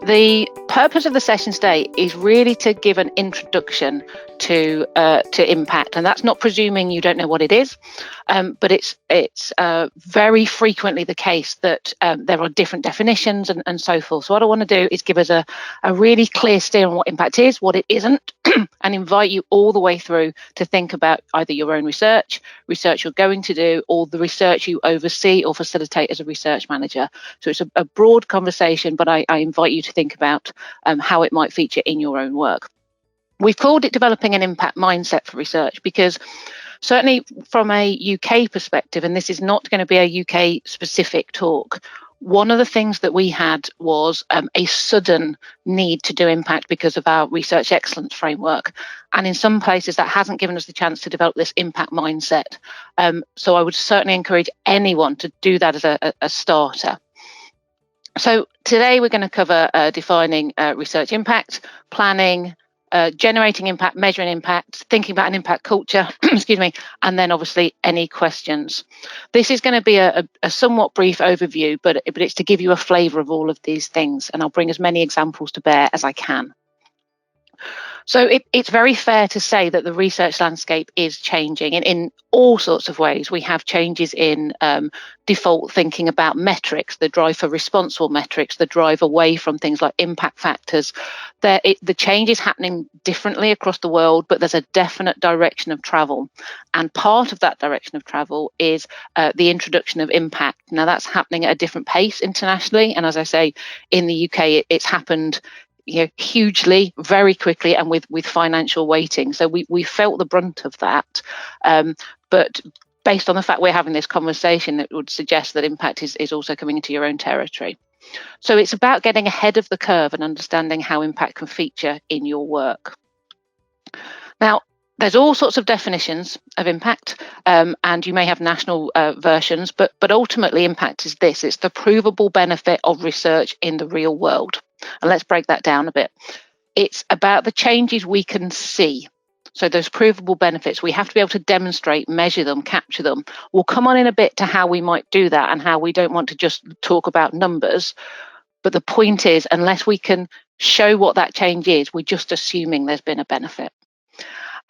The purpose of the session today is really to give an introduction to impact, and that's not presuming you don't know what it is, but it's very frequently the case that there are different definitions and so forth. So what I want to do is give us a really clear steer on what impact is, what it isn't, and invite you all the way through to think about either your own research you're going to do, or the research you oversee or facilitate as a research manager. So it's a broad conversation, but I invite you to think about how it might feature in your own work. We've called it developing an impact mindset for research because certainly from a UK perspective, and this is not going to be a UK specific talk, one of the things that we had was a sudden need to do impact because of our research excellence framework. And in some places that hasn't given us the chance to develop this impact mindset. So I would certainly encourage anyone to do that as a starter. So today we're going to cover defining research impact, planning, generating impact, measuring impact, thinking about an impact culture, excuse me, and then obviously any questions. This is going to be a somewhat brief overview, but it's to give you a flavour of all of these things, and I'll bring as many examples to bear as I can. So it's very fair to say that the research landscape is changing in all sorts of ways. We have changes in default thinking about metrics, the drive for responsible metrics, the drive away from things like impact factors. The change is happening differently across the world, but there's a definite direction of travel. And part of that direction of travel is the introduction of impact. Now, that's happening at a different pace internationally. And as I say, in the UK, it's happened hugely, very quickly, and with financial weighting. So we felt the brunt of that. But based on the fact we're having this conversation, it would suggest that impact is also coming into your own territory. So it's about getting ahead of the curve and understanding how impact can feature in your work. Now, there's all sorts of definitions of impact, and you may have national versions, but ultimately impact is this. It's the provable benefit of research in the real world. And let's break that down a bit. It's about the changes we can see. So those provable benefits, we have to be able to demonstrate, measure them, capture them. We'll come on in a bit to how we might do that and how we don't want to just talk about numbers. But the point is, unless we can show what that change is, we're just assuming there's been a benefit.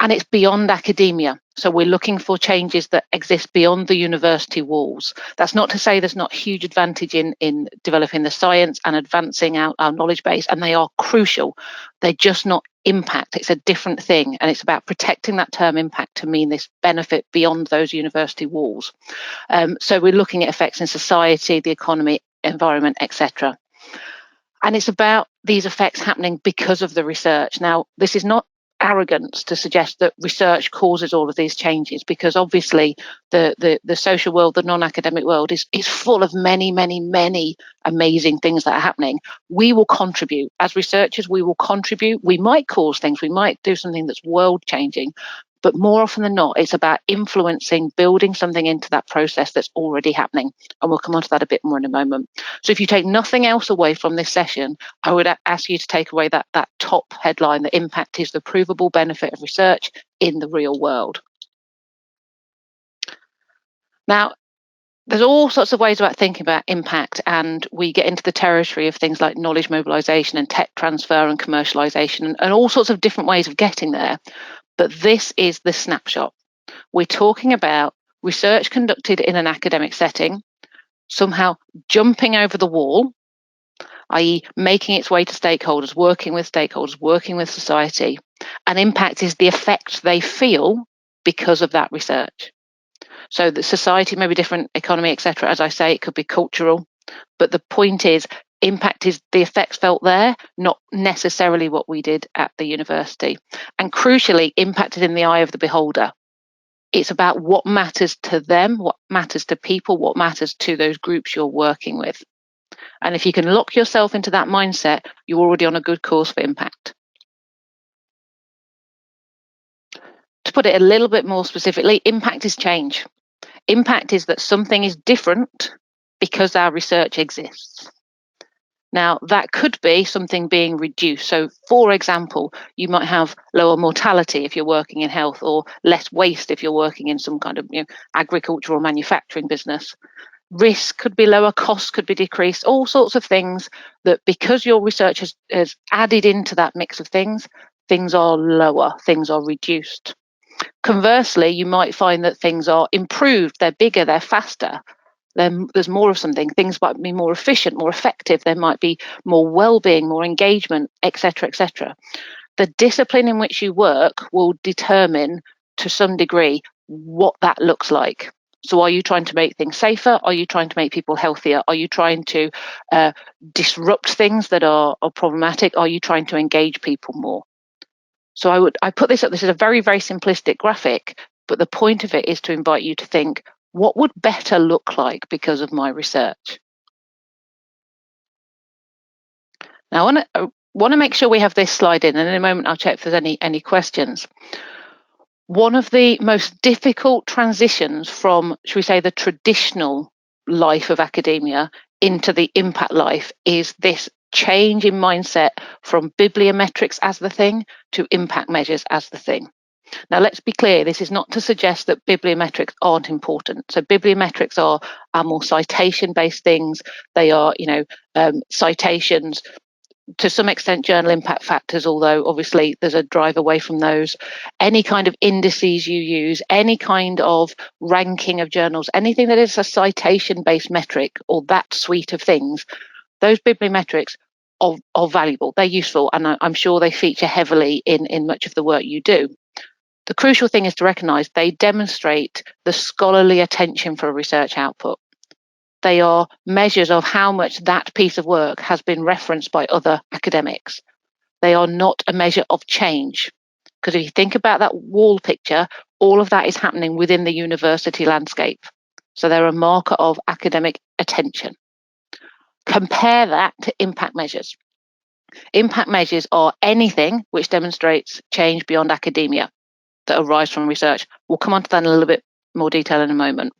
And it's beyond academia. So we're looking for changes that exist beyond the university walls. That's not to say there's not huge advantage in developing the science and advancing our knowledge base, and they are crucial. They're just not impact. It's a different thing, and it's about protecting that term impact to mean this benefit beyond those university walls. So we're looking at effects in society, the economy, environment, etc. And it's about these effects happening because of the research. Now, this is not arrogance to suggest that research causes all of these changes, because obviously the social world, the non-academic world is full of many amazing things that are happening. We will contribute as researchers. We will contribute. We might cause things. We might do something that's world changing, but more often than not, it's about influencing, building something into that process that's already happening. And we'll come on to that a bit more in a moment. So if you take nothing else away from this session, I would ask you to take away that top headline, that impact is the provable benefit of research in the real world. Now, there's all sorts of ways about thinking about impact, and we get into the territory of things like knowledge mobilization and tech transfer and commercialization and all sorts of different ways of getting there. But this is the snapshot. We're talking about research conducted in an academic setting, somehow jumping over the wall, i.e. making its way to stakeholders, working with society. And impact is the effect they feel because of that research. So the society may be different, economy, etc. As I say, it could be cultural. But the point is, impact is the effects felt there, not necessarily what we did at the university. And crucially, impact is in the eye of the beholder. It's about what matters to them, what matters to people, what matters to those groups you're working with. And if you can lock yourself into that mindset, you're already on a good course for impact. To put it a little bit more specifically, impact is change. Impact is that something is different because our research exists. Now, that could be something being reduced. So, for example, you might have lower mortality if you're working in health, or less waste if you're working in some kind of agricultural manufacturing business. risk could be lower, costs could be decreased, all sorts of things that, because your research has added into that mix of things, things are lower, things are reduced. Conversely, you might find that things are improved, they're bigger, they're faster. Then there's more of something. Things might be more efficient, more effective. There might be more well-being, more engagement, etc., etc. The discipline in which you work will determine, to some degree, what that looks like. So are you trying to make things safer? Are you trying to make people healthier? Are you trying to disrupt things that are problematic? Are you trying to engage people more? So I put this up. This is a very, very simplistic graphic, but the point of it is to invite you to think, what would better look like because of my research? Now, I want to make sure we have this slide in, and in a moment I'll check if there's any questions. One of the most difficult transitions from, should we say, the traditional life of academia into the impact life is this change in mindset from bibliometrics as the thing to impact measures as the thing. Now, let's be clear, this is not to suggest that bibliometrics aren't important. So bibliometrics are more citation-based things. They are, citations, to some extent journal impact factors, although obviously there's a drive away from those. Any kind of indices you use, any kind of ranking of journals, anything that is a citation-based metric or that suite of things, those bibliometrics are valuable, they're useful, and I'm sure they feature heavily in much of the work you do. The crucial thing is to recognise they demonstrate the scholarly attention for a research output. They are measures of how much that piece of work has been referenced by other academics. They are not a measure of change. Because if you think about that wall picture, all of that is happening within the university landscape. So they're a marker of academic attention. Compare that to impact measures. Impact measures are anything which demonstrates change beyond academia that arise from research. We'll come on to that in a little bit more detail in a moment.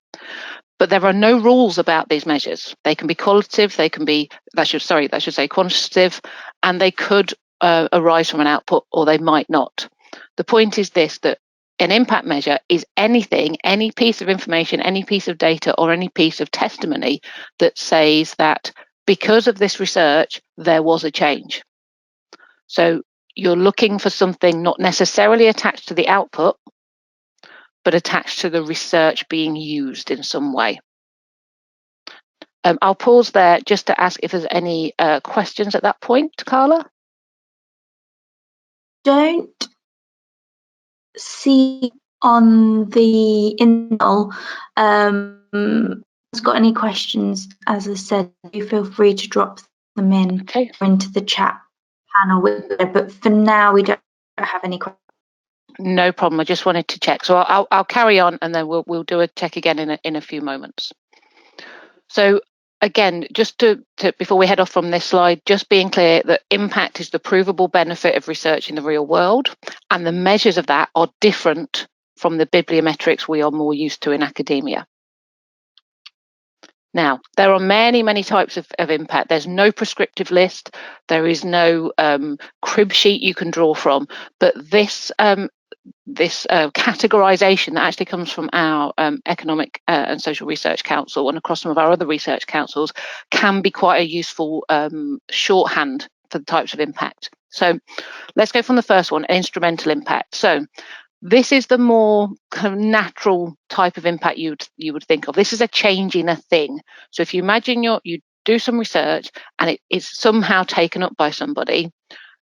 But there are no rules about these measures. They can be qualitative, they can be, that should say quantitative, and they could arise from an output, or they might not. The point is this, that an impact measure is anything, any piece of information, any piece of data, or any piece of testimony that says that because of this research, there was a change. So you're looking for something not necessarily attached to the output, but attached to the research being used in some way. I'll pause there just to ask if there's any questions at that point, Carla. Don't see on the email has got any questions. As I said, you feel free to drop them in into the chat panel. But for now, we don't have any questions. No problem. I just wanted to check. So I'll carry on, and then we'll do a check again in a few moments. So again, just to before we head off from this slide, just being clear that impact is the provable benefit of research in the real world, and the measures of that are different from the bibliometrics we are more used to in academia. Now, there are many, many types of impact. There's no prescriptive list. There is no crib sheet you can draw from. But this categorization that actually comes from our Economic and Social Research Council and across some of our other research councils can be quite a useful shorthand for the types of impact. So let's go from the first one, instrumental impact. So this is the more kind of natural type of impact you would think of. This is a change in a thing. So if you imagine you do some research and it is somehow taken up by somebody,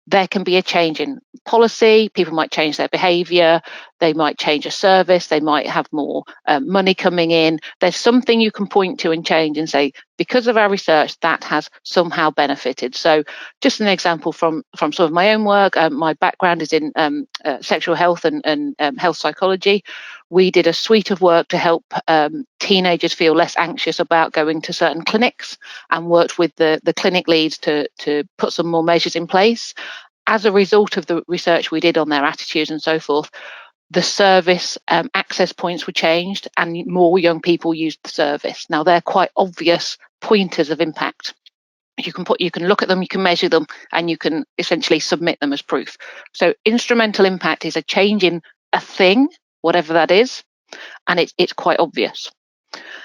there can be a change in policy. People might change their behaviour. They might change a service. They might have more money coming in. There's something you can point to and change and say, because of our research, that has somehow benefited. So just an example from some of my own work. My background is in sexual health and health psychology. We did a suite of work to help teenagers feel less anxious about going to certain clinics, and worked with the clinic leads to put some more measures in place. As a result of the research we did on their attitudes and so forth, the service access points were changed and more young people used the service. Now, they're quite obvious pointers of impact. You can look at them, you can measure them, and you can essentially submit them as proof. So instrumental impact is a change in a thing, whatever that is, and it's quite obvious.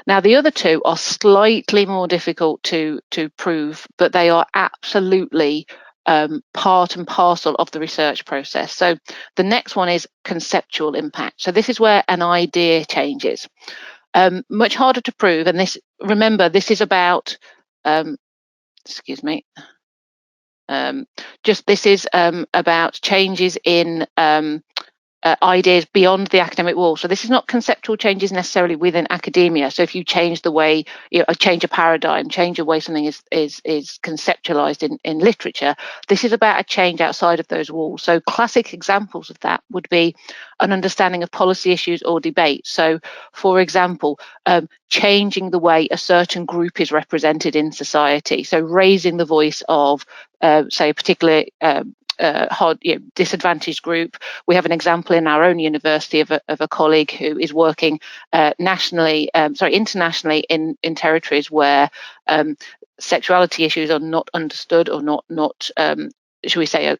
Now, the other two are slightly more difficult to prove, but they are absolutely part and parcel of the research process. So the next one is conceptual impact. So this is where an idea changes. Much harder to prove, and this, remember, this is about, excuse me, this is about changes in ideas beyond the academic wall. So this is not conceptual changes necessarily within academia. So if you change the way, change a paradigm, change the way something is conceptualized in literature, this is about a change outside of those walls. So classic examples of that would be an understanding of policy issues or debate. So for example, changing the way a certain group is represented in society. So raising the voice of, say, a particular disadvantaged group. We have an example in our own university of a colleague who is working internationally in territories where sexuality issues are not understood or not should we say,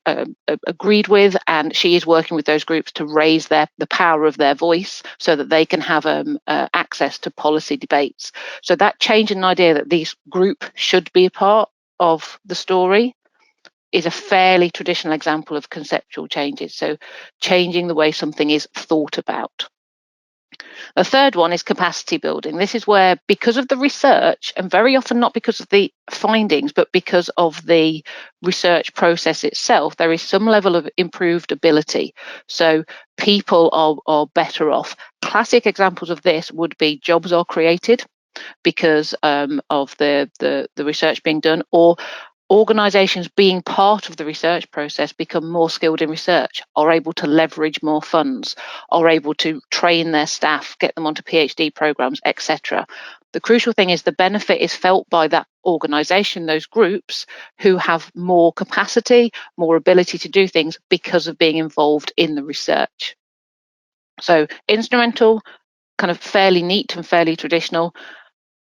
agreed with, and she is working with those groups to raise the power of their voice so that they can have access to policy debates. So that change in idea that these group should be a part of the story is a fairly traditional example of conceptual changes. So changing the way something is thought about. The third one is capacity building. This is where, because of the research, and very often not because of the findings, but because of the research process itself, there is some level of improved ability. So people are better off. Classic examples of this would be jobs are created because of the research being done, or organisations being part of the research process become more skilled in research, are able to leverage more funds, are able to train their staff, get them onto PhD programs, etc. The crucial thing is the benefit is felt by that organisation, those groups who have more capacity, more ability to do things because of being involved in the research. So instrumental, kind of fairly neat and fairly traditional.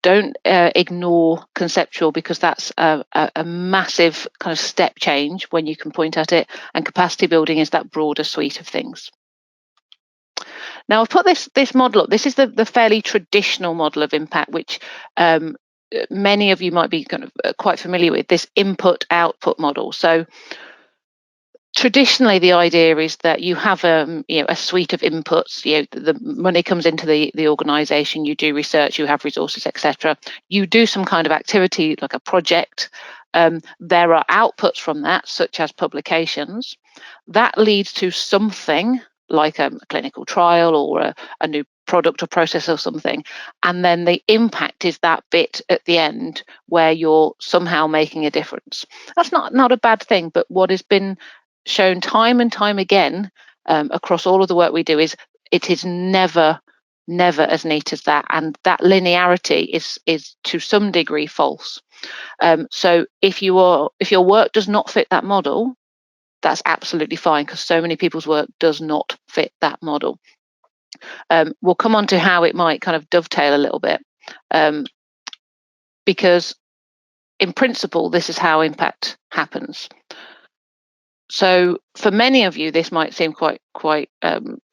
Don't ignore conceptual, because that's a massive kind of step change when you can point at it, and capacity building is that broader suite of things. Now, I've put this model up. This is the fairly traditional model of impact, which many of you might be kind of quite familiar with, this input-output model. So traditionally, the idea is that you have a suite of inputs. The money comes into the organisation. You do research. You have resources, etc. You do some kind of activity like a project. There are outputs from that, such as publications. That leads to something like a clinical trial or a new product or process or something. And then the impact is that bit at the end where you're somehow making a difference. That's not a bad thing, but what has been shown time and time again across all of the work we do is it is never as neat as that, and that linearity is to some degree false. So if your work does not fit that model, that's absolutely fine, because so many people's work does not fit that model. We'll come on to how it might kind of dovetail a little bit, because in principle this is how impact happens. So for many of you, this might seem quite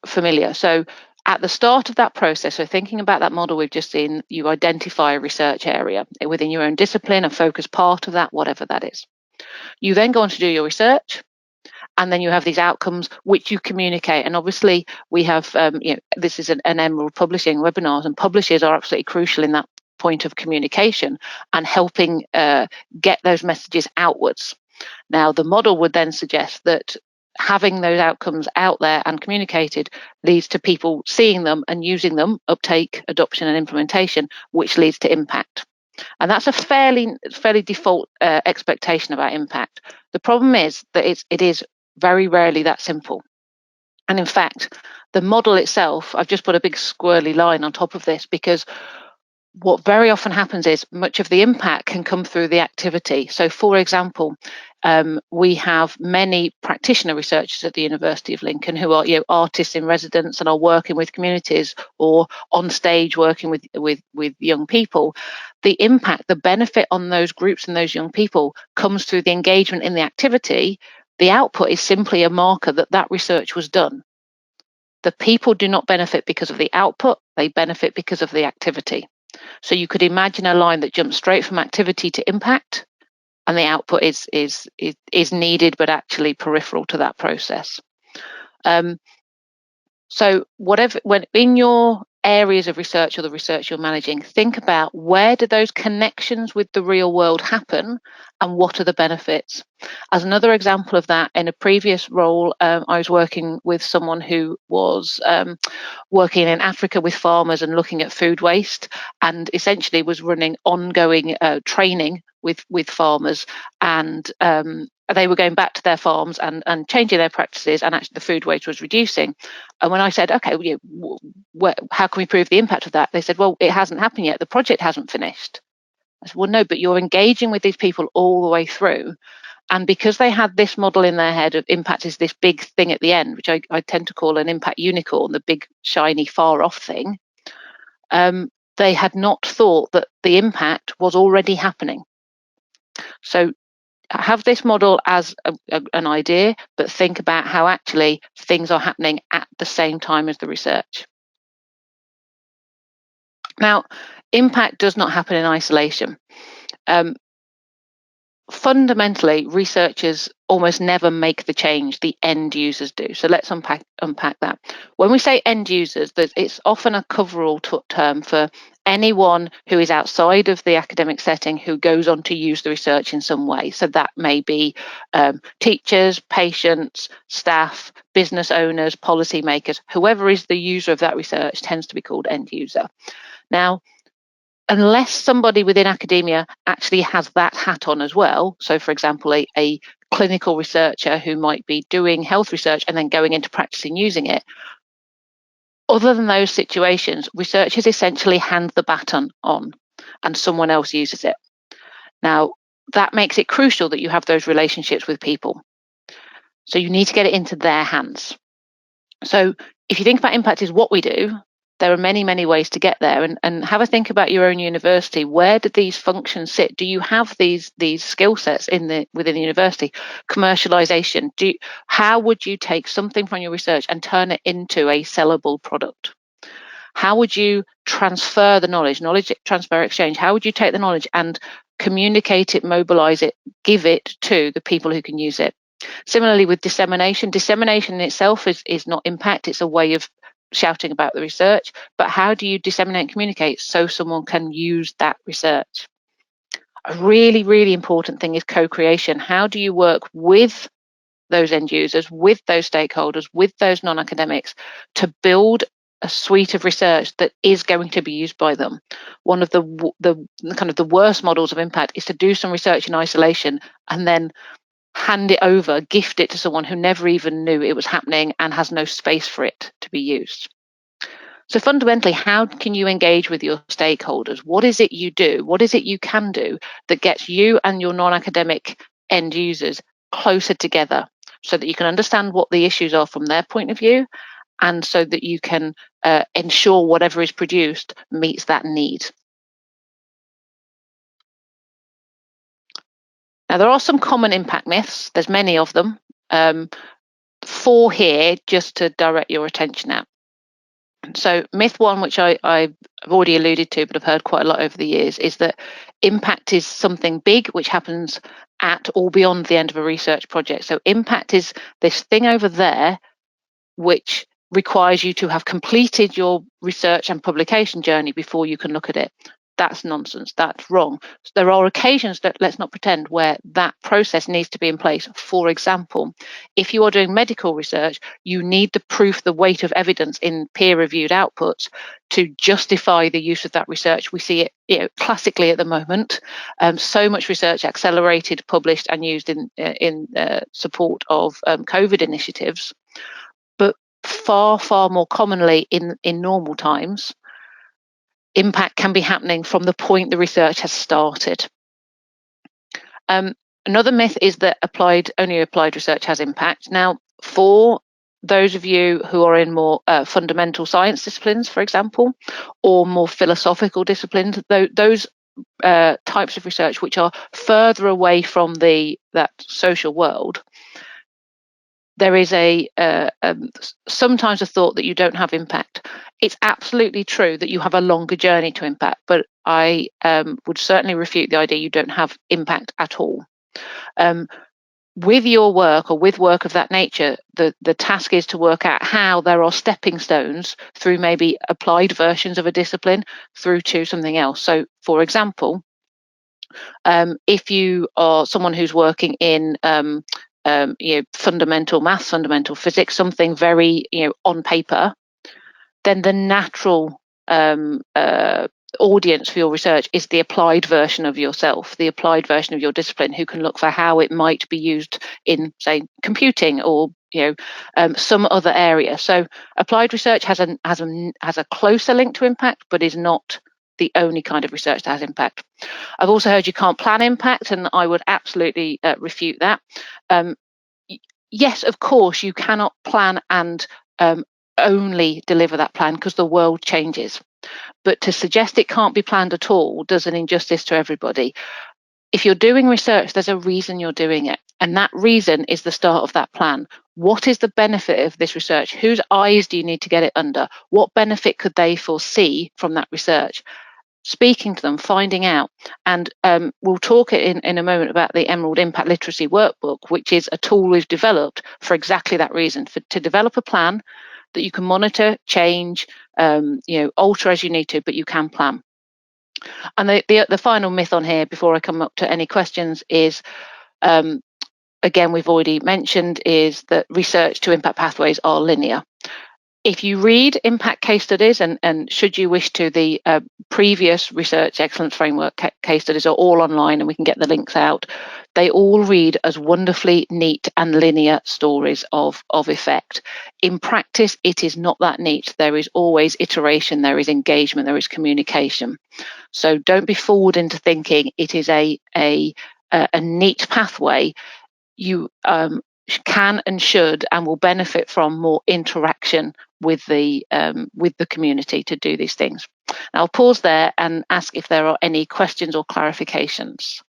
familiar. So at the start of that process, so thinking about that model we've just seen, you identify a research area within your own discipline, a focus part of that, whatever that is. You then go on to do your research, and then you have these outcomes which you communicate. And obviously we have, this is an Emerald Publishing webinar, and publishers are absolutely crucial in that point of communication and helping get those messages outwards. Now, the model would then suggest that having those outcomes out there and communicated leads to people seeing them and using them, uptake, adoption, and implementation, which leads to impact. And that's a fairly default expectation about impact. The problem is that it is very rarely that simple. And in fact, the model itself, I've just put a big squirrely line on top of this, because what very often happens is much of the impact can come through the activity. So, for example, we have many practitioner researchers at the University of Lincoln who are artists in residence and are working with communities or on stage working with young people. The impact, the benefit on those groups and those young people comes through the engagement in the activity. The output is simply a marker that research was done. The people do not benefit because of the output, they benefit because of the activity. So you could imagine a line that jumps straight from activity to impact, and the output is needed, but actually peripheral to that process. So when in your areas of research or the research you're managing, think about where do those connections with the real world happen and what are the benefits. As another example of that, in a previous role, I was working with someone who was working in Africa with farmers and looking at food waste, and essentially was running ongoing training with farmers, and they were going back to their farms and changing their practices, and actually the food waste was reducing. And when I said, okay, how can we prove the impact of that? They said, well, it hasn't happened yet. The project hasn't finished. I said, well, no, but you're engaging with these people all the way through. And because they had this model in their head of impact is this big thing at the end, which I tend to call an impact unicorn, the big, shiny, far off thing, they had not thought that the impact was already happening. So have this model as an idea, but think about how actually things are happening at the same time as the research. Now, impact does not happen in isolation. Fundamentally, researchers almost never make the change, the end users do. So let's unpack that. When we say end users, it's often a coverall term for anyone who is outside of the academic setting who goes on to use the research in some way. So that may be teachers, patients, staff, business owners, policymakers, whoever is the user of that research tends to be called end user. Now, unless somebody within academia actually has that hat on as well, so for example, a clinical researcher who might be doing health research and then going into practice and using it, other than those situations, researchers essentially hand the baton on and someone else uses it. Now, that makes it crucial that you have those relationships with people. So you need to get it into their hands. So if you think about impact is what we do, there are many, many ways to get there, and have a think about your own university. Where do these functions sit? Do you have these skill sets within the university? Commercialization. How would you take something from your research and turn it into a sellable product? How would you transfer the knowledge transfer exchange? How would you take the knowledge and communicate it, mobilize it, give it to the people who can use it? Similarly with dissemination in itself is not impact, it's a way of shouting about the research, but how do you disseminate and communicate so someone can use that research? A really, really important thing is co-creation. How do you work with those end users, with those stakeholders, with those non-academics to build a suite of research that is going to be used by them? One of the kind of the worst models of impact is to do some research in isolation and then hand it over, gift it to someone who never even knew it was happening and has no space for it to be used. So fundamentally, how can you engage with your stakeholders? What is it you do? What is it you can do that gets you and your non-academic end users closer together so that you can understand what the issues are from their point of view, and so that you can ensure whatever is produced meets that need? Now, there are some common impact myths. There's many of them. 4 here just to direct your attention at. So myth 1, which I've already alluded to, but I've heard quite a lot over the years, is that impact is something big which happens at or beyond the end of a research project. So impact is this thing over there which requires you to have completed your research and publication journey before you can look at it. That's nonsense. That's wrong. There are occasions that, let's not pretend, where that process needs to be in place. For example, if you are doing medical research, you need the proof, the weight of evidence in peer-reviewed outputs to justify the use of that research. We see it, classically at the moment. So much research accelerated, published, and used in support of COVID initiatives. But far, far more commonly in normal times, impact can be happening from the point the research has started. Another myth is that only applied research has impact. Now, for those of you who are in more fundamental science disciplines, for example, or more philosophical disciplines, those types of research which are further away from that social world, there is sometimes a thought that you don't have impact. It's absolutely true that you have a longer journey to impact, but I would certainly refute the idea you don't have impact at all. With your work or with work of that nature, the task is to work out how there are stepping stones through maybe applied versions of a discipline through to something else. So, for example, if you are someone who's working in fundamental maths, fundamental physics, something very on paper, then the natural audience for your research is the applied version of yourself, the applied version of your discipline, who can look for how it might be used in, say, computing or some other area. So applied research has a closer link to impact, but is not the only kind of research that has impact. I've also heard you can't plan impact, and I would absolutely refute that. Yes, of course, you cannot plan and only deliver that plan, because the world changes. But to suggest it can't be planned at all does an injustice to everybody. If you're doing research, there's a reason you're doing it, and that reason is the start of that plan. What is the benefit of this research? Whose eyes do you need to get it under? What benefit could they foresee from that research? Speaking to them, finding out. And we'll talk in a moment about the Emerald Impact Literacy Workbook, which is a tool we've developed for exactly that reason, to develop a plan that you can monitor, change, alter as you need to, but you can plan. And the final myth on here, before I come up to any questions, is, again, we've already mentioned, is that research to impact pathways are linear. If you read impact case studies, and should you wish to, the previous Research Excellence Framework case studies are all online, and we can get the links out. They all read as wonderfully neat and linear stories of effect. In practice, it is not that neat. There is always iteration, there is engagement, there is communication. So don't be fooled into thinking it is a neat pathway. You can and should and will benefit from more interaction with the community to do these things. Now, I'll pause there and ask if there are any questions or clarifications.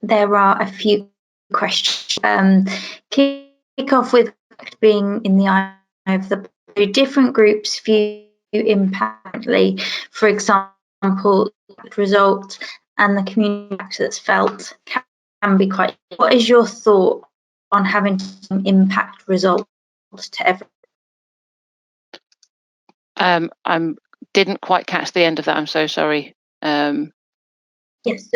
There are a few questions. Kick off with being in the eye of the different groups view impactly. For example, result and the community that's felt can be quite. What is your thought on having some impact results to everyone? I didn't quite catch the end of that. I'm so sorry. Yes.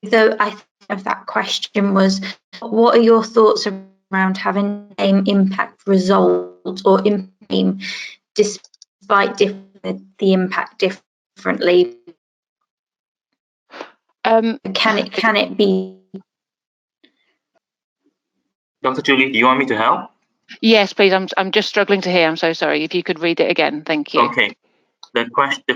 So I think of that question was, what are your thoughts around having an impact result or impact despite the impact differently? Can it be? Dr. Julie, do you want me to help? Yes, please. I'm just struggling to hear. I'm so sorry. If you could read it again, thank you. Okay. The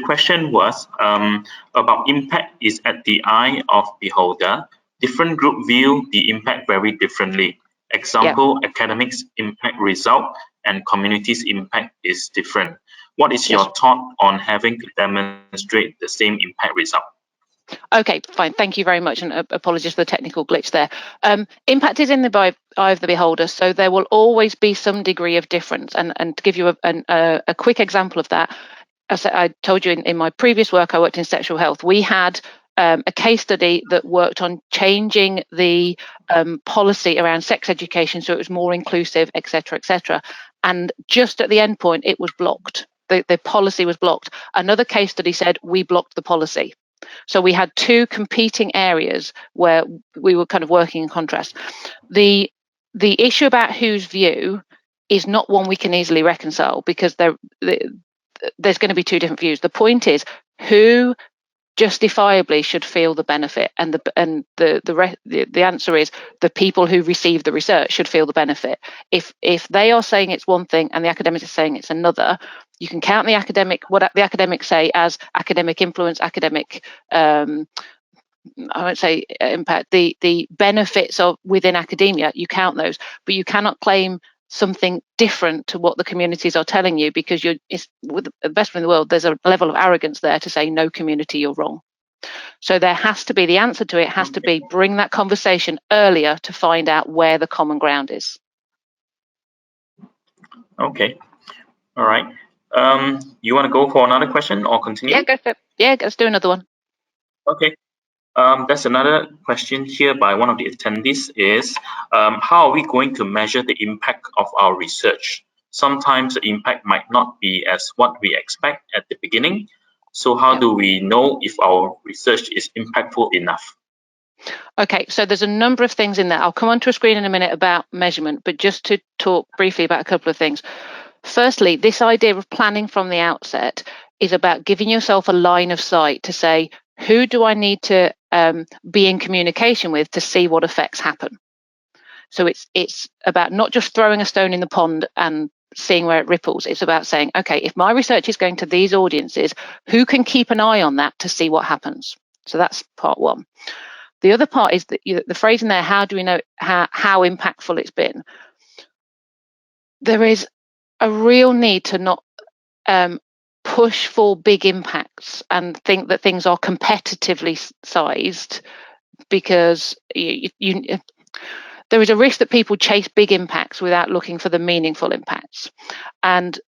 question was about impact is at the eye of beholder. Different group view the impact very differently. Example, academics impact result and communities impact is different. What is your thought on having to demonstrate the same impact result? Okay, fine. Thank you very much, and apologies for the technical glitch there. Impact is in the eye of the beholder, so there will always be some degree of difference. And to give you a quick example of that, as I told you in my previous work, I worked in sexual health. We had a case study that worked on changing the policy around sex education so it was more inclusive, etc., etc. And just at the end point, it was blocked. The policy was blocked. Another case study said we blocked the policy. So we had two competing areas where we were kind of working in contrast. The issue about whose view is not one we can easily reconcile, because there's going to be two different views. The point is, who justifiably should feel the benefit, and the answer is the people who receive the research should feel the benefit. If they are saying it's one thing and the academics are saying it's another, you can count what the academics say as academic influence, academic I won't say impact, the benefits of within academia, you count those, but you cannot claim something different to what the communities are telling you, because with the best in the world, there's a level of arrogance there to say, no community, you're wrong. So there has to be, the answer to it has to be, bring that conversation earlier to find out where the common ground is. Okay. All right. You want to go for another question or continue? Yeah, go for it. Yeah, let's do another one. Okay. There's another question here by one of the attendees is, how are we going to measure the impact of our research? Sometimes the impact might not be as what we expect at the beginning. So how do we know if our research is impactful enough? Okay, so there's a number of things in there. I'll come onto a screen in a minute about measurement, but just to talk briefly about a couple of things. Firstly, this idea of planning from the outset is about giving yourself a line of sight to say, who do I need to be in communication with to see what effects happen? So it's about not just throwing a stone in the pond and seeing where it ripples. It's about saying, okay, if my research is going to these audiences, who can keep an eye on that to see what happens? So that's part one. The other part is that the phrase in there, how do we know how impactful it's been? There is a real need to not push for big impacts and think that things are competitively sized, because there is a risk that people chase big impacts without looking for the meaningful impacts. And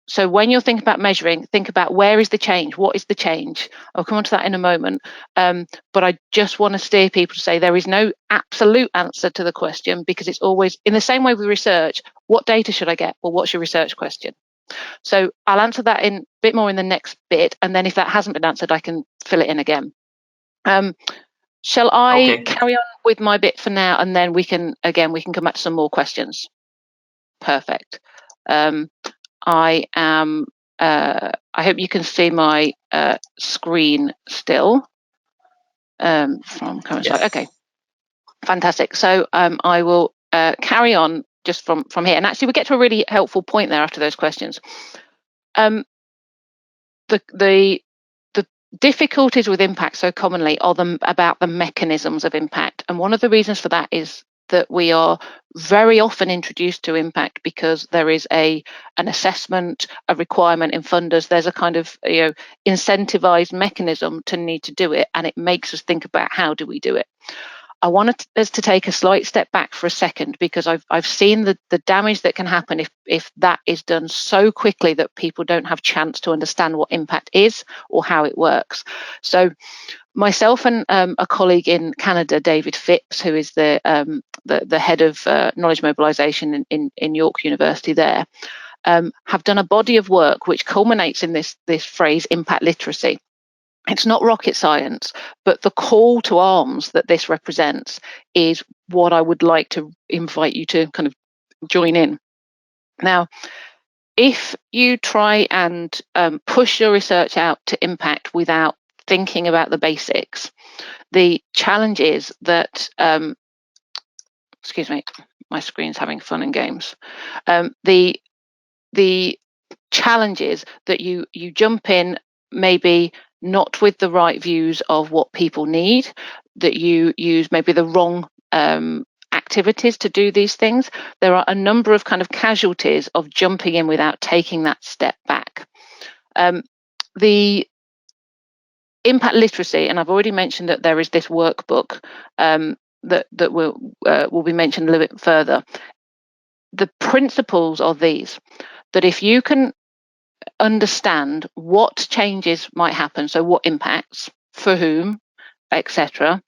so when you're thinking about measuring, think about, where is the change? What is the change? I'll come on to that in a moment. But I just want to steer people to say there is no absolute answer to the question, because it's always, in the same way with research, what data should I get? Well, what's your research question? So I'll answer that in a bit more in the next bit. And then if that hasn't been answered, I can fill it in again. Shall I carry on with my bit for now, and then we can come back to some more questions? Perfect. I am. I hope you can see my screen still. From current slide. Okay, fantastic. So I will carry on just from here, and actually we get to a really helpful point there after those questions. The difficulties with impact so commonly are about the mechanisms of impact, and one of the reasons for that is that we are very often introduced to impact because there is an assessment, a requirement in funders. There's a kind of incentivized mechanism to need to do it, and it makes us think about, how do we do it? I wanted us to take a slight step back for a second, because I've seen the damage that can happen if that is done so quickly that people don't have chance to understand what impact is or how it works. So myself and a colleague in Canada, David Phipps, who is the head of knowledge mobilisation in York University there, have done a body of work which culminates in this phrase, impact literacy. It's not rocket science, but the call to arms that this represents is what I would like to invite you to kind of join in. Now, if you try and push your research out to impact without thinking about the basics, the challenge is that, excuse me, my screen's having fun and games. The challenge is that you jump in, maybe not with the right views of what people need, that you use maybe the wrong activities to do these things. There are a number of kind of casualties of jumping in without taking that step back. The impact literacy, and I've already mentioned that there is this workbook that will be mentioned a little bit further. The principles are these, that if you can understand what changes might happen, so what impacts, for whom, etc.,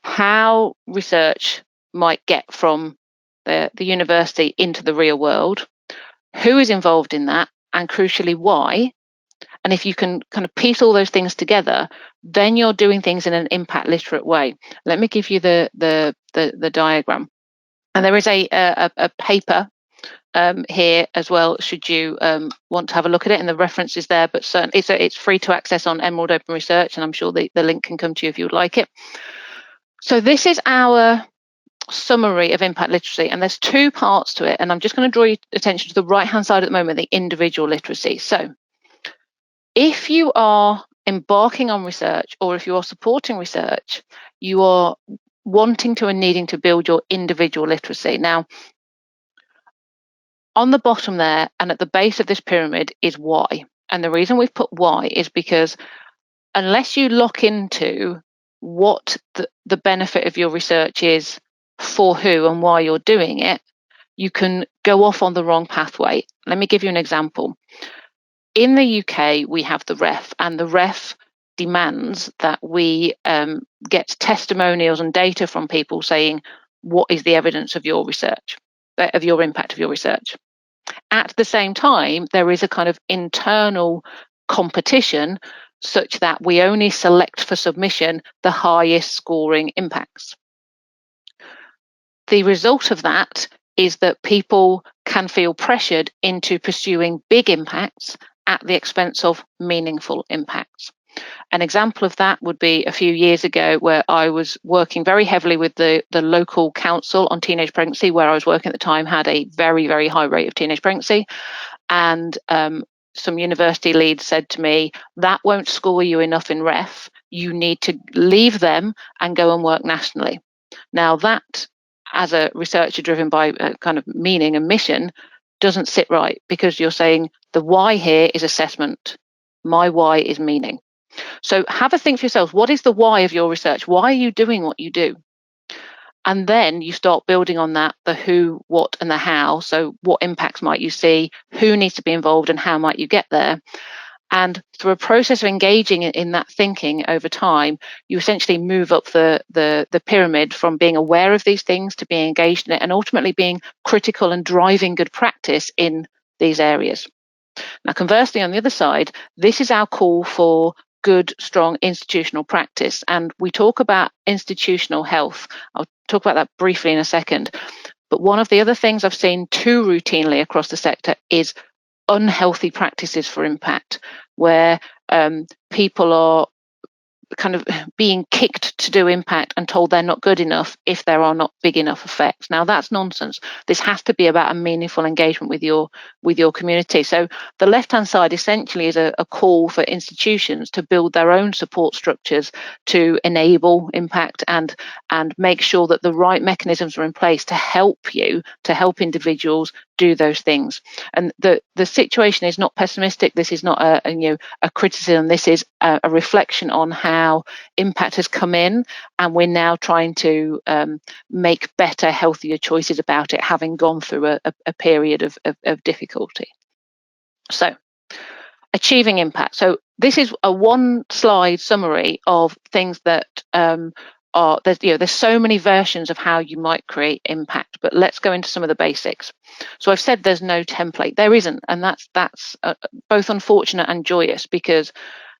how research might get from the university into the real world, who is involved in that, and crucially why, and if you can kind of piece all those things together, then you're doing things in an impact literate way. Let me give you the diagram. And there is a paper here as well, should you want to have a look at it, and the reference is there, but certainly it's free to access on Emerald Open Research, and I'm sure the link can come to you if you would like it. So this is our summary of impact literacy, and there's two parts to it, and I'm just going to draw your attention to the right hand side at the moment, the individual literacy. So if you are embarking on research, or if you are supporting research, you are wanting to and needing to build your individual literacy. Now, on the bottom there and at the base of this pyramid is why. And the reason we've put why is because unless you lock into what the benefit of your research is for who and why you're doing it, you can go off on the wrong pathway. Let me give you an example. In the UK, we have the REF, and the REF demands that we get testimonials and data from people saying, what is the evidence of your research, of your impact of your research? At the same time, there is a kind of internal competition such that we only select for submission the highest scoring impacts. The result of that is that people can feel pressured into pursuing big impacts at the expense of meaningful impacts. An example of that would be a few years ago where I was working very heavily with the local council on teenage pregnancy, where I was working at the time had a very, very high rate of teenage pregnancy. And some university leads said to me, that won't score you enough in REF. You need to leave them and go and work nationally. Now that, as a researcher driven by a kind of meaning and mission, doesn't sit right, because you're saying the why here is assessment. My why is meaning. So have a think for yourselves. What is the why of your research? Why are you doing what you do? And then you start building on that, the who, what, and the how. So what impacts might you see? Who needs to be involved, and how might you get there? And through a process of engaging in that thinking over time, you essentially move up the pyramid from being aware of these things to being engaged in it, and ultimately being critical and driving good practice in these areas. Now, conversely, on the other side, this is our call for good, strong institutional practice. And we talk about institutional health. I'll talk about that briefly in a second. But one of the other things I've seen too routinely across the sector is unhealthy practices for impact, where people are kind of being kicked to do impact and told they're not good enough if there are not big enough effects. Now that's nonsense. This has to be about a meaningful engagement with your community. So the left-hand side essentially is a call for institutions to build their own support structures to enable impact and make sure that the right mechanisms are in place to help individuals do those things. And the situation is not pessimistic. This is not a criticism. This is a reflection on how impact has come in, and we're now trying to make better, healthier choices about it, having gone through a period of difficulty. So, achieving impact. So this is a one-slide summary of things that there's so many versions of how you might create impact, but let's go into some of the basics. So I've said there's no template. There isn't, and that's both unfortunate and joyous, because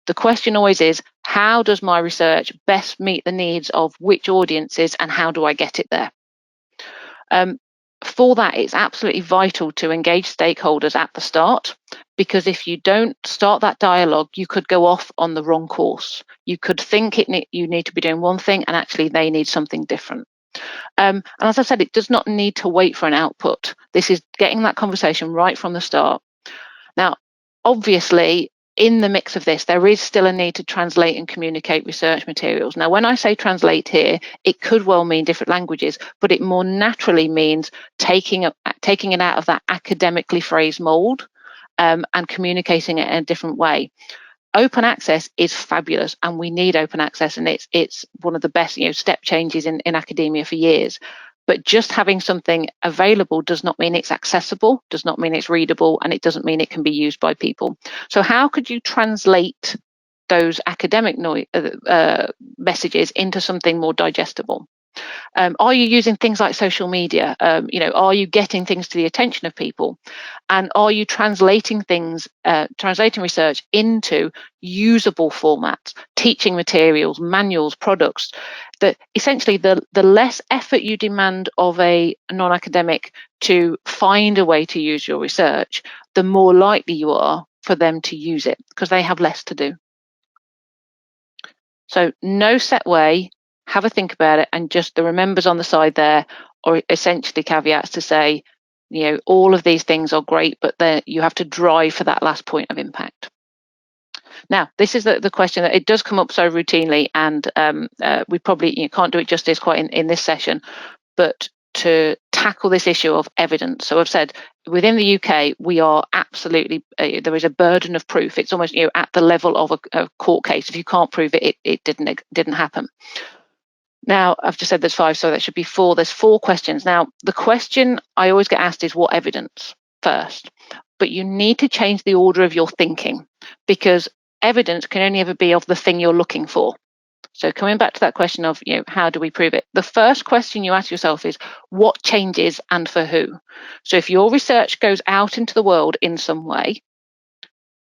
the question always is, how does my research best meet the needs of which audiences, and how do I get it there? For that, it's absolutely vital to engage stakeholders at the start, because if you don't start that dialogue, you could go off on the wrong course. You could think you need to be doing one thing, and actually they need something different. And as I said, it does not need to wait for an output. This is getting that conversation right from the start. Now, obviously, in the mix of this, there is still a need to translate and communicate research materials. Now, when I say translate here, it could well mean different languages, but it more naturally means taking it out of that academically phrased mold and communicating it in a different way. Open access is fabulous, and we need open access, and it's one of the best step changes in academia for years. But just having something available does not mean it's accessible, does not mean it's readable, and it doesn't mean it can be used by people. So how could you translate those academic messages into something more digestible? Are you using things like social media? Are you getting things to the attention of people? And are you translating research into usable formats, teaching materials, manuals, products, that essentially the less effort you demand of a non-academic to find a way to use your research, the more likely you are for them to use it, because they have less to do. So no set way. Have a think about it, and just the remembers on the side there are essentially caveats to say, all of these things are great, but you have to drive for that last point of impact. Now, this is the question that it does come up so routinely, and we probably can't do it justice quite in this session, but to tackle this issue of evidence. So I've said within the UK, we are absolutely, there is a burden of proof. It's almost, at the level of a court case. If you can't prove it, it didn't happen. Now, I've just said there's 5, so that should be 4. There's 4 questions. Now, the question I always get asked is what evidence first? But you need to change the order of your thinking, because evidence can only ever be of the thing you're looking for. So coming back to that question of, how do we prove it? The first question you ask yourself is what changes and for who? So if your research goes out into the world in some way,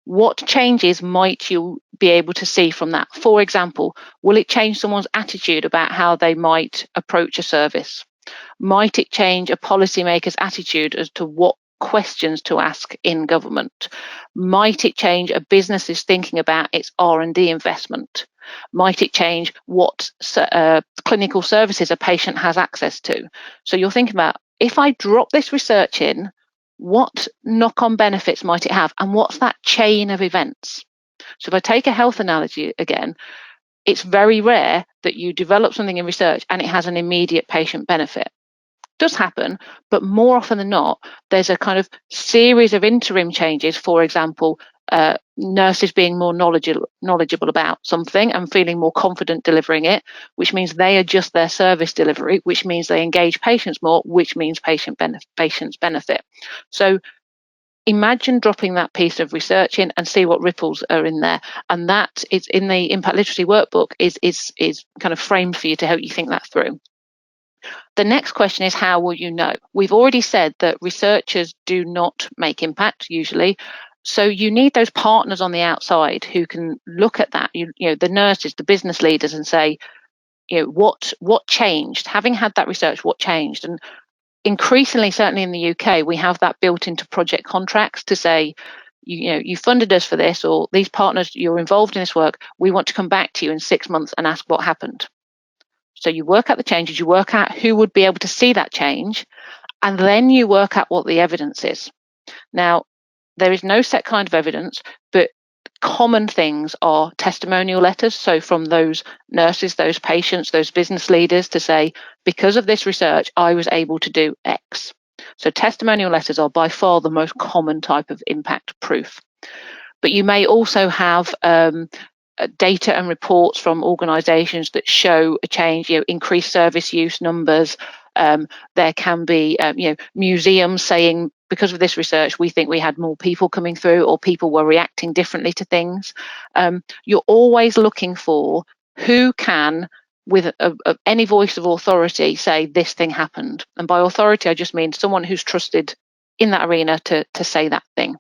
what changes might you be able to see from that? For example, will it change someone's attitude about how they might approach a service? Might it change a policymaker's attitude as to what questions to ask in government? Might it change a business's thinking about its R&D investment? Might it change what clinical services a patient has access to? So you're thinking about, if I drop this research in, what knock-on benefits might it have? And what's that chain of events? So if I take a health analogy again, it's very rare that you develop something in research and it has an immediate patient benefit. It does happen, but more often than not, there's a kind of series of interim changes. For example, nurses being more knowledgeable about something and feeling more confident delivering it, which means they adjust their service delivery, which means they engage patients more, which means patients benefit. So imagine dropping that piece of research in and see what ripples are in there. And that is in the impact literacy workbook is kind of framed for you to help you think that through. The next question is, how will you know? We've already said that researchers do not make impact usually. So you need those partners on the outside who can look at that, the nurses, the business leaders, and say, what changed? Having had that research, what changed? And increasingly, certainly in the UK, we have that built into project contracts to say, you funded us for this, or these partners, you're involved in this work, we want to come back to you in 6 months and ask what happened. So you work out the changes, you work out who would be able to see that change, and then you work out what the evidence is. Now, there is no set kind of evidence, but common things are testimonial letters. So from those nurses, those patients, those business leaders to say, because of this research, I was able to do X. So testimonial letters are by far the most common type of impact proof. But you may also have data and reports from organisations that show a change, increased service use numbers. There can be, museums saying, because of this research, we think we had more people coming through, or people were reacting differently to things. You're always looking for who can, with any voice of authority, say this thing happened. And by authority, I just mean someone who's trusted in that arena to say that thing.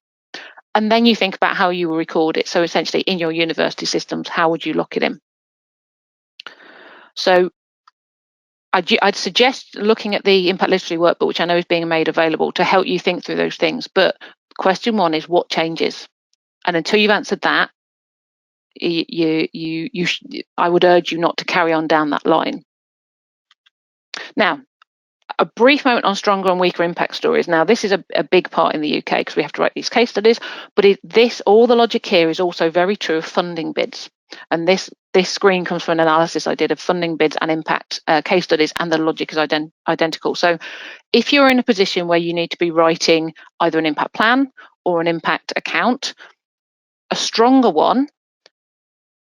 And then you think about how you will record it. So essentially, in your university systems, how would you lock it in? So I'd suggest looking at the impact literacy workbook, which I know is being made available, to help you think through those things. But question 1 is, what changes? And until you've answered that, I would urge you not to carry on down that line. Now, a brief moment on stronger and weaker impact stories. Now, this is a big part in the UK because we have to write these case studies, but all the logic here is also very true of funding bids. And this screen comes from an analysis I did of funding bids and impact case studies, and the logic is identical. So if you're in a position where you need to be writing either an impact plan or an impact account, a stronger one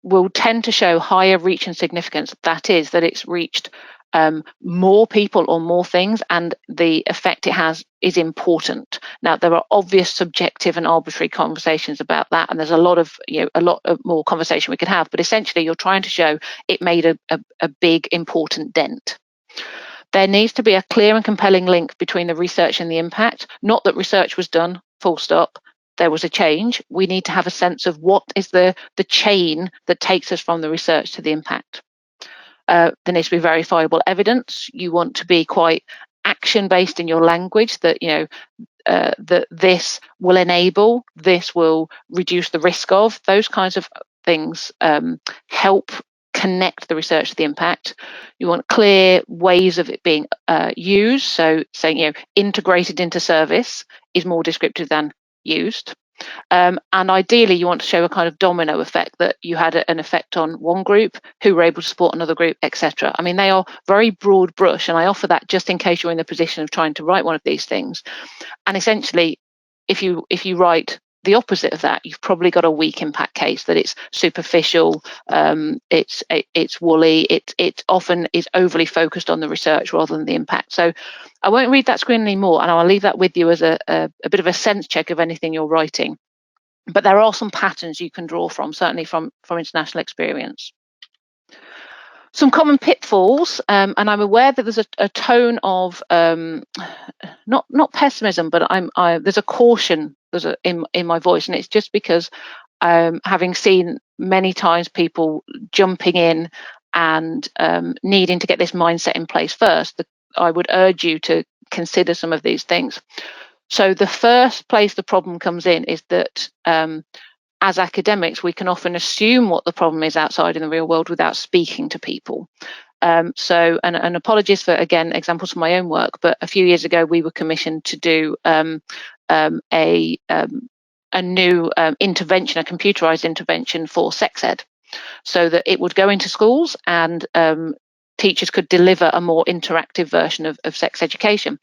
will tend to show higher reach and significance. That is, that it's reached more people or more things, and the effect it has is important. Now, there are obvious subjective and arbitrary conversations about that, and there's a lot of more conversation we could have. But essentially, you're trying to show it made a big, important dent. There needs to be a clear and compelling link between the research and the impact. Not that research was done, full stop. There was a change. We need to have a sense of what is the chain that takes us from the research to the impact. There needs to be verifiable evidence. You want to be quite action-based in your language, that that this will enable, this will reduce the risk of. Those kinds of things help connect the research to the impact. You want clear ways of it being used. So saying integrated into service is more descriptive than used. And ideally, you want to show a kind of domino effect, that you had an effect on one group who were able to support another group, etc. I mean, they are very broad brush, and I offer that just in case you're in the position of trying to write one of these things. And essentially, if you write the opposite of that, you've probably got a weak impact case, that it's superficial, it's woolly, it often is overly focused on the research rather than the impact. So I won't read that screen anymore, and I'll leave that with you as a bit of a sense check of anything you're writing. But there are some patterns you can draw from, certainly from international experience. Some common pitfalls, and I'm aware that there's a tone of not pessimism, but there's a caution in my voice, and it's just because having seen many times people jumping in and needing to get this mindset in place first, I would urge you to consider some of these things. So the first place the problem comes in is that as academics, we can often assume what the problem is outside in the real world without speaking to people. So, and apologies for, again, examples from my own work, but a few years ago we were commissioned to do a new intervention, a computerized intervention for sex ed, so that it would go into schools and teachers could deliver a more interactive version of sex education.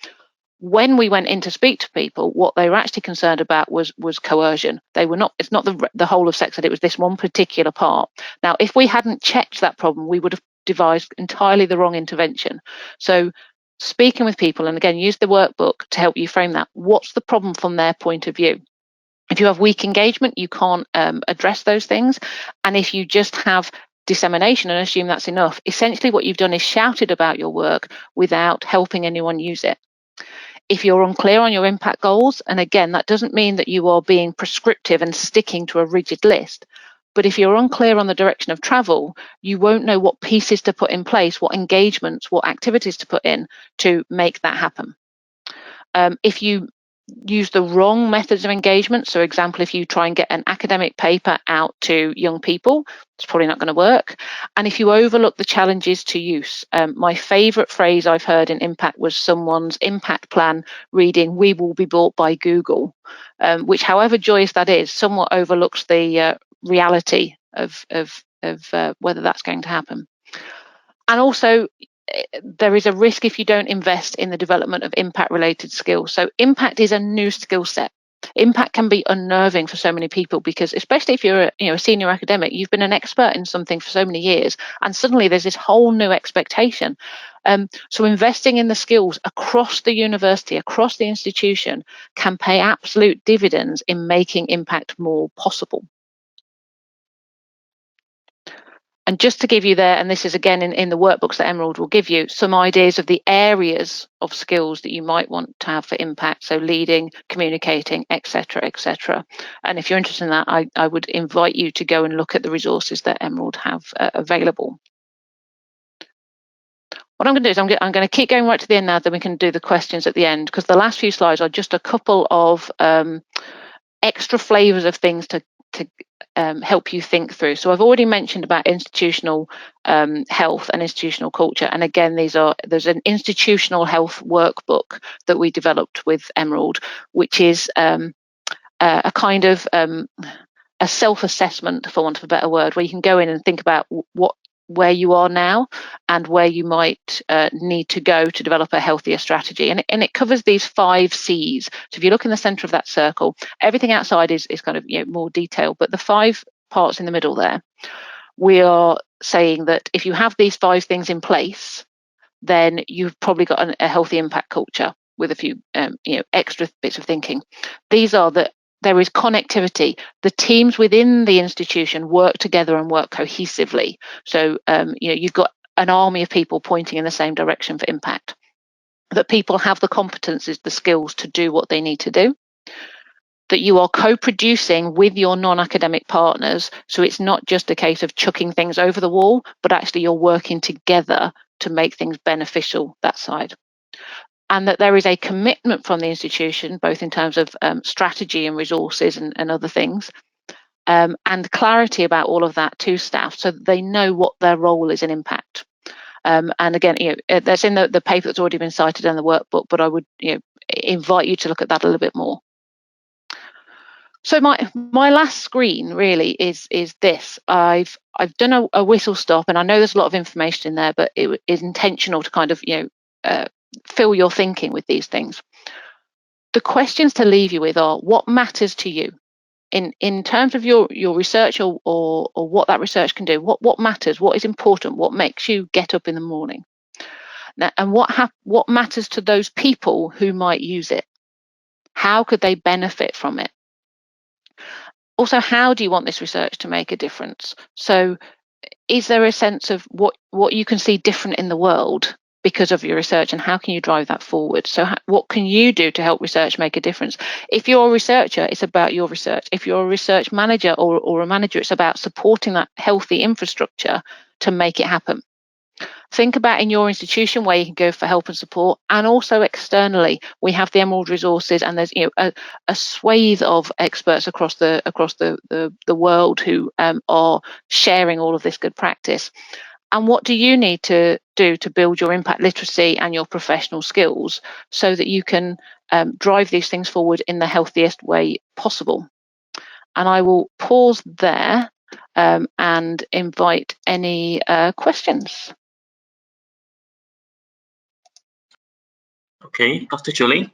When we went in to speak to people, what they were actually concerned about was coercion. They were not. It's not the whole of sex ed. It was this one particular part. Now, if we hadn't checked that problem, we would have devised entirely the wrong intervention. So, speaking with people, and again, use the workbook to help you frame that. What's the problem from their point of view? If you have weak engagement, you can't address those things, and if you just have dissemination and assume that's enough, essentially what you've done is shouted about your work without helping anyone use it. If you're unclear on your impact goals, and again, that doesn't mean that you are being prescriptive and sticking to a rigid list, but if you're unclear on the direction of travel, you won't know what pieces to put in place, what engagements, what activities to put in to make that happen. If you use the wrong methods of engagement, so example, if you try and get an academic paper out to young people, it's probably not going to work. And if you overlook the challenges to use, my favorite phrase I've heard in impact was someone's impact plan reading, "We will be bought by Google," which, however joyous that is, somewhat overlooks the reality of whether that's going to happen. And also, there is a risk if you don't invest in the development of impact related skills. So impact is a new skill set. Impact can be unnerving for so many people, because especially if you're a senior academic, you've been an expert in something for so many years, and suddenly there's this whole new expectation. So investing in the skills across the university, across the institution, can pay absolute dividends in making impact more possible. And just to give you there, and this is again in the workbooks that Emerald will give you, some ideas of the areas of skills that you might want to have for impact. So leading, communicating, etc., etc. And if you're interested in that, I would invite you to go and look at the resources that Emerald have available. What I'm going to do is I'm going to keep going right to the end now, then we can do the questions at the end, because the last few slides are just a couple of extra flavors of things to help you think through. So I've already mentioned about institutional health and institutional culture, and again, there's an institutional health workbook that we developed with Emerald, which is a kind of a self-assessment, for want of a better word, where you can go in and think about where you are now and where you might need to go to develop a healthier strategy. And it covers these 5 C's. So if you look in the center of that circle, everything outside is kind of more detailed, but the 5 parts in the middle there, we are saying that if you have these 5 things in place, then you've probably got a healthy impact culture with a few extra bits of thinking. These are that there is connectivity. The teams within the institution work together and work cohesively. So you've got an army of people pointing in the same direction for impact. That people have the competencies, the skills to do what they need to do. That you are co-producing with your non-academic partners, so it's not just a case of chucking things over the wall, but actually you're working together to make things beneficial that side. And that there is a commitment from the institution, both in terms of strategy and resources and other things, and clarity about all of that to staff, so that they know what their role is in impact. And again, that's in the paper that's already been cited in the workbook, but I would invite you to look at that a little bit more. So my last screen really is this. I've done a whistle stop, and I know there's a lot of information in there, but it is intentional to kind of fill your thinking with these things. The questions to leave you with are: what matters to you in terms of your research, or what that research can do? What matters? What is important? What makes you get up in the morning? Now, and what matters to those people who might use it? How could they benefit from it? Also, how do you want this research to make a difference? So, is there a sense of what you can see different in the world because of your research, and how can you drive that forward? So what can you do to help research make a difference? If you're a researcher, it's about your research. If you're a research manager or a manager, it's about supporting that healthy infrastructure to make it happen. Think about in your institution where you can go for help and support, and also externally. We have the Emerald resources, and there's a swathe of experts across the world who are sharing all of this good practice. And what do you need to do to build your impact literacy and your professional skills so that you can drive these things forward in the healthiest way possible? And I will pause there and invite any questions. Okay, Dr. Julie.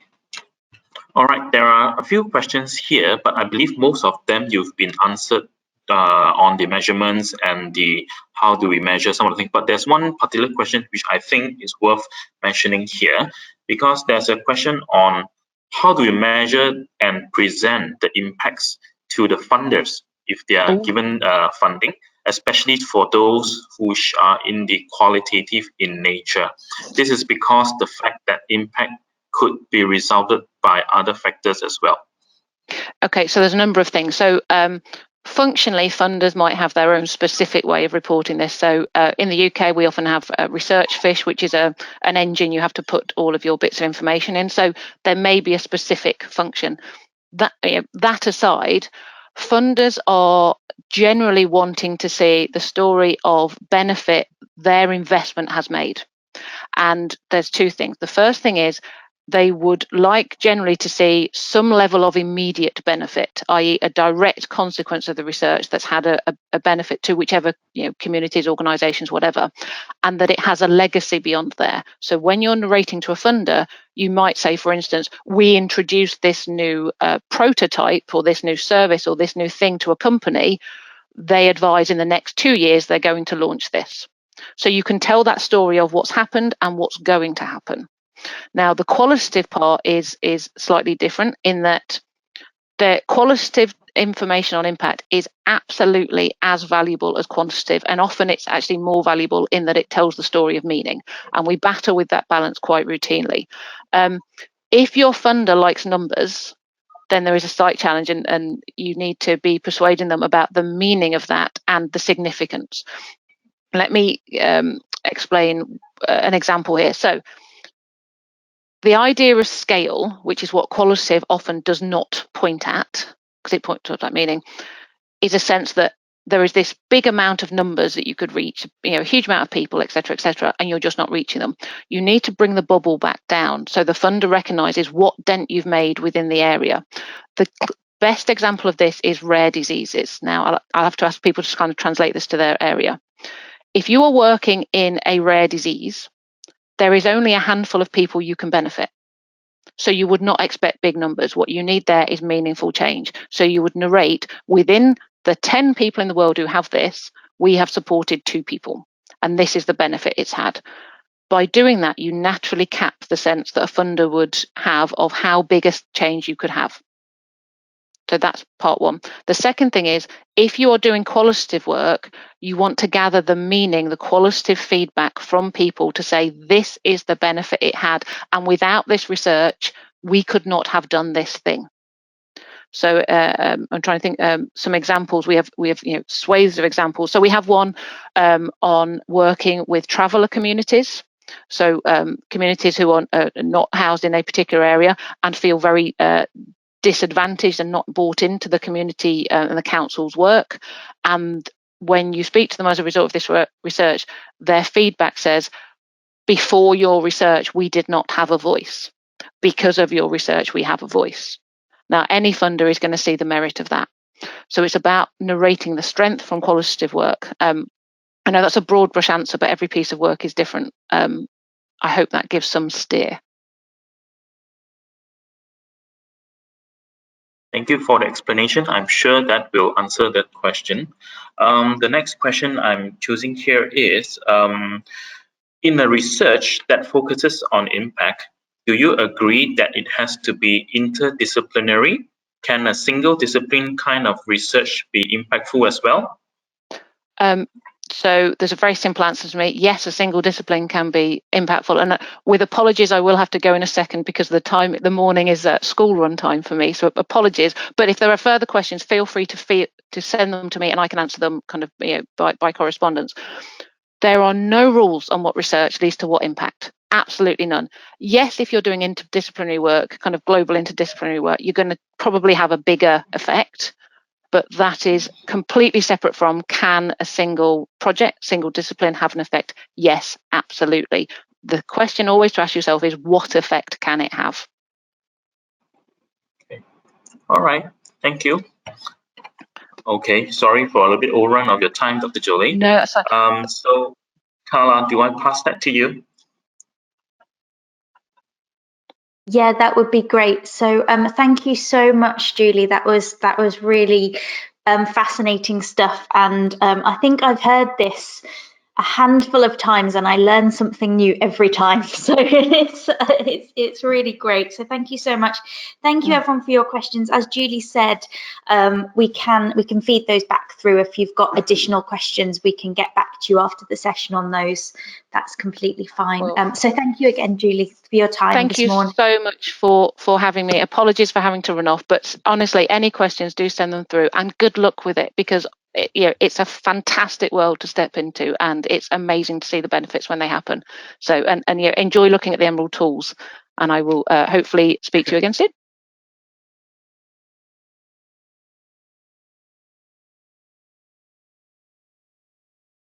All right, there are a few questions here, but I believe most of them you've been answered on the measurements and the how do we measure some of the things. But there's one particular question which I think is worth mentioning here, because there's a question on how do we measure and present the impacts to the funders if they are given funding, especially for those which are in the qualitative in nature. This is because the fact that impact could be resulted by other factors as well. Okay, so there's a number of things. So functionally, funders might have their own specific way of reporting this. So in the UK, we often have Research Fish, which is an engine you have to put all of your bits of information in. So there may be a specific function. That aside, funders are generally wanting to see the story of benefit their investment has made. And there's two things. The first thing is they would like generally to see some level of immediate benefit, i.e. a direct consequence of the research that's had a benefit to whichever communities, organisations, whatever, and that it has a legacy beyond there. So when you're narrating to a funder, you might say, for instance, we introduced this new prototype or this new service or this new thing to a company. They advise in the next 2 years they're going to launch this. So you can tell that story of what's happened and what's going to happen. Now, the qualitative part is slightly different in that the qualitative information on impact is absolutely as valuable as quantitative, and often it's actually more valuable in that it tells the story of meaning, and we battle with that balance quite routinely. If your funder likes numbers, then there is a slight challenge, and you need to be persuading them about the meaning of that and the significance. Let me explain an example here. So the idea of scale, which is what qualitative often does not point at, because it points to that meaning, is a sense that there is this big amount of numbers that you could reach, a huge amount of people, et cetera, and you're just not reaching them. You need to bring the bubble back down so the funder recognises what dent you've made within the area. The best example of this is rare diseases. Now, I'll have to ask people to kind of translate this to their area. If you are working in a rare disease, there is only a handful of people you can benefit. So you would not expect big numbers. What you need there is meaningful change. So you would narrate, within the 10 people in the world who have this, we have supported 2 people, and this is the benefit it's had. By doing that, you naturally cap the sense that a funder would have of how big a change you could have. So that's part one. The second thing is, if you are doing qualitative work, you want to gather the meaning, the qualitative feedback from people to say, this is the benefit it had. And without this research, we could not have done this thing. So I'm trying to think some examples. We have swathes of examples. So we have one on working with traveller communities. So communities who are not housed in a particular area and feel very disadvantaged and not bought into the community and the council's work. And when you speak to them as a result of this research, their feedback says, before your research, we did not have a voice. Because of your research, we have a voice. Now, any funder is going to see the merit of that. So it's about narrating the strength from qualitative work. I know that's a broad brush answer, but every piece of work is different. I hope that gives some steer. Thank you for the explanation. I'm sure that will answer that question. The next question I'm choosing here is, in a research that focuses on impact, do you agree that it has to be interdisciplinary? Can a single discipline kind of research be impactful as well? So there's a very simple answer to me. Yes, a single discipline can be impactful. And with apologies, I will have to go in a second because the morning is school run time for me. So apologies. But if there are further questions, feel free to send them to me and I can answer them kind of by correspondence. There are no rules on what research leads to what impact. Absolutely none. Yes, if you're doing interdisciplinary work, kind of global interdisciplinary work, you're going to probably have a bigger effect. But that is completely separate from, can a single project, single discipline have an effect? Yes, absolutely. The question always to ask yourself is, what effect can it have? Okay. All right. Thank you. Okay. Sorry for a little bit overrun of your time, Dr. Jolie. No, that's fine. So, Carla, do I pass that to you? Yeah, that would be great. So thank you so much, Julie. That was really fascinating stuff. And I think I've heard this a handful of times and I learn something new every time. So it's really great. So thank you so much. Thank you everyone for your questions. As Julie said, we can feed those back through. If you've got additional questions, we can get back to you after the session on those. That's completely fine. So thank you again, Julie, for your time this morning. Thank you so much for having me. Apologies for having to run off, but honestly, any questions, do send them through, and good luck with it, because it's a fantastic world to step into, and it's amazing to see the benefits when they happen. So, and enjoy looking at the Emerald tools, and I will hopefully speak to you again soon.